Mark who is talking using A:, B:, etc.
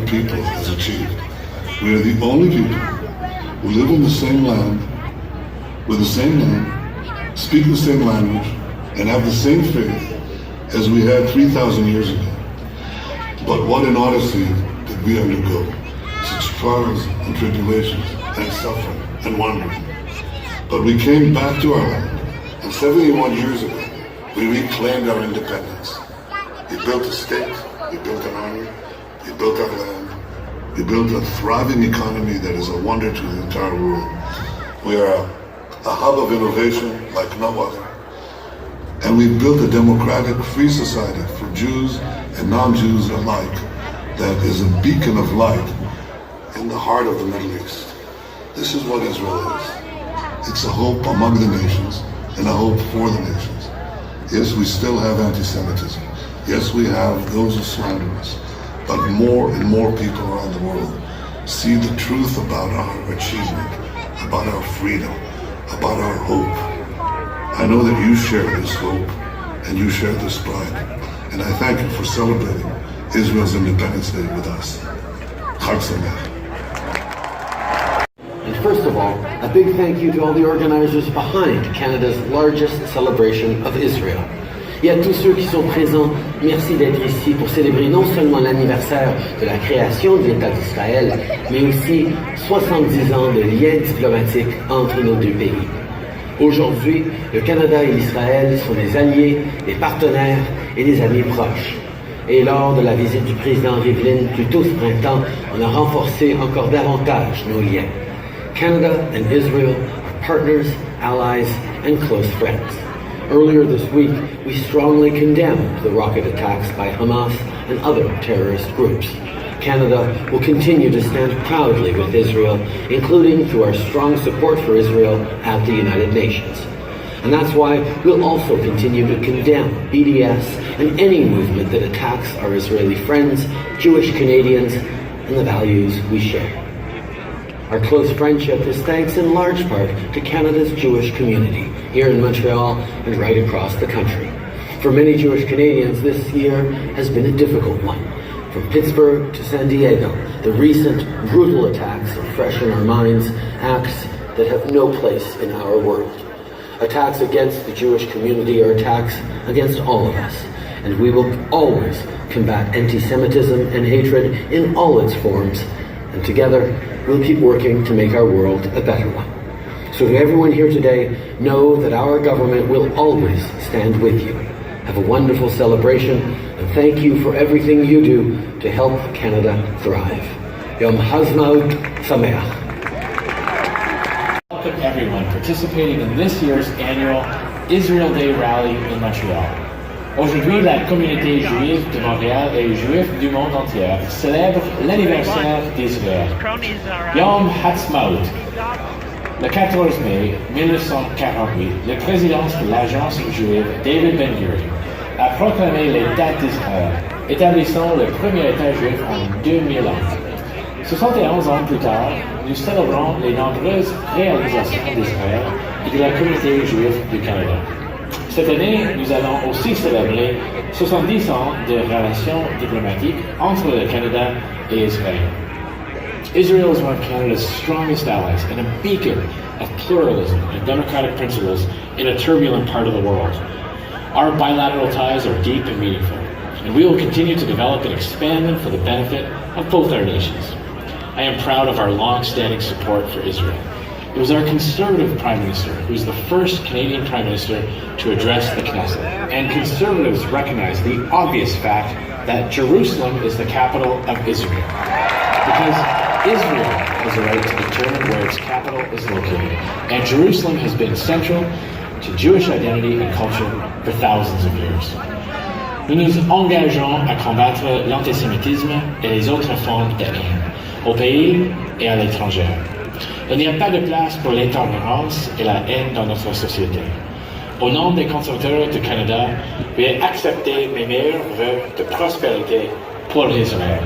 A: people has achieved. We are the only people who live in the same land, with the same name, speak the same language, and have the same faith as we had 3,000 years ago. But what an odyssey did we undergo, such trials and tribulations and suffering and wandering. But we came back to our land, and 71 years ago, we reclaimed our independence. We built a state, we built an army, we built our land, we built a thriving economy that is a wonder to the entire world. We are a hub of innovation like no other. And we built a democratic, free society for Jews and non-Jews alike that is a beacon of light in the heart of the Middle East. This is what Israel is. It's a hope among the nations and a hope for the nations. Yes, we still have anti-Semitism. Yes, we have those who slander us. But more and more people around the world see the truth about our achievement, about our freedom, about our hope. I know that you share this hope and you share this pride. And I thank you for celebrating Israel's Independence Day with us. Chag Sameach.
B: And first of all, a big thank you to all the organizers behind Canada's largest celebration of Israel. Et à tous ceux qui sont présents, merci d'être ici pour célébrer non seulement l'anniversaire de la création de l'État d'Israël, mais aussi 70 ans de liens diplomatiques entre nos deux pays. Aujourd'hui, le Canada et l'Israël sont des alliés, des partenaires et des amis proches. Et lors de la visite du président Rivlin plus tôt ce printemps, on a renforcé encore davantage nos liens. Canada and Israel are partners, allies, and close friends. Earlier this week, we strongly condemned the rocket attacks by Hamas and other terrorist groups. Canada will continue to stand proudly with Israel, including through our strong support for Israel at the United Nations. And that's why we'll also continue to condemn BDS and any movement that attacks our Israeli friends, Jewish Canadians, and the values we share. Our close friendship is thanks in large part to Canada's Jewish community here in Montreal and right across the country. For many Jewish Canadians, this year has been a difficult one. From Pittsburgh to San Diego, the recent brutal attacks are fresh in our minds, acts that have no place in our world. Attacks against the Jewish community are attacks against all of us, and we will always combat anti-Semitism and hatred in all its forms, and together we'll keep working to make our world a better one. So to everyone here today, know that our government will always stand with you. Have a wonderful celebration, and thank you for everything you do to help Canada thrive. Yom Ha'atzmaut Sameach.
C: Welcome everyone participating in this year's annual Israel Day rally in Montreal. Aujourd'hui, la communauté juive de Montréal et les juifs du monde entier célèbrent l'anniversaire d'Israël. Yom Ha'atzmaut. Le 14 mai 1948, le président de l'agence juive David Ben-Gurion a proclamé l'État d'Israël, établissant le premier État juif en 2001. 71 ans plus tard, nous célébrons les nombreuses réalisations d'Israël et de la communauté juive du Canada. Cette année, nous allons aussi célébrer 70 ans de relations diplomatiques entre le Canada et Israël. Israel is one of Canada's strongest allies and a beacon of pluralism and democratic principles in a turbulent part of the world. Our bilateral ties are deep and meaningful, and we will continue to develop and expand them for the benefit of both our nations. I am proud of our long-standing support for Israel. It was our Conservative Prime Minister who was the first Canadian Prime Minister to address the Knesset. And Conservatives recognize the obvious fact that Jerusalem is the capital of Israel. Because Israel has a right to determine where its capital is located. And Jerusalem has been central to Jewish identity and culture for thousands of years. Nous nous engageons à combattre l'antisémitisme et les autres formes de haine, au pays et à l'étranger. Il n'y a pas de place pour l'intolérance et la haine dans notre société. Au nom des conservateurs du Canada, veuillez accepter mes meilleurs vœux de prospérité pour Israël.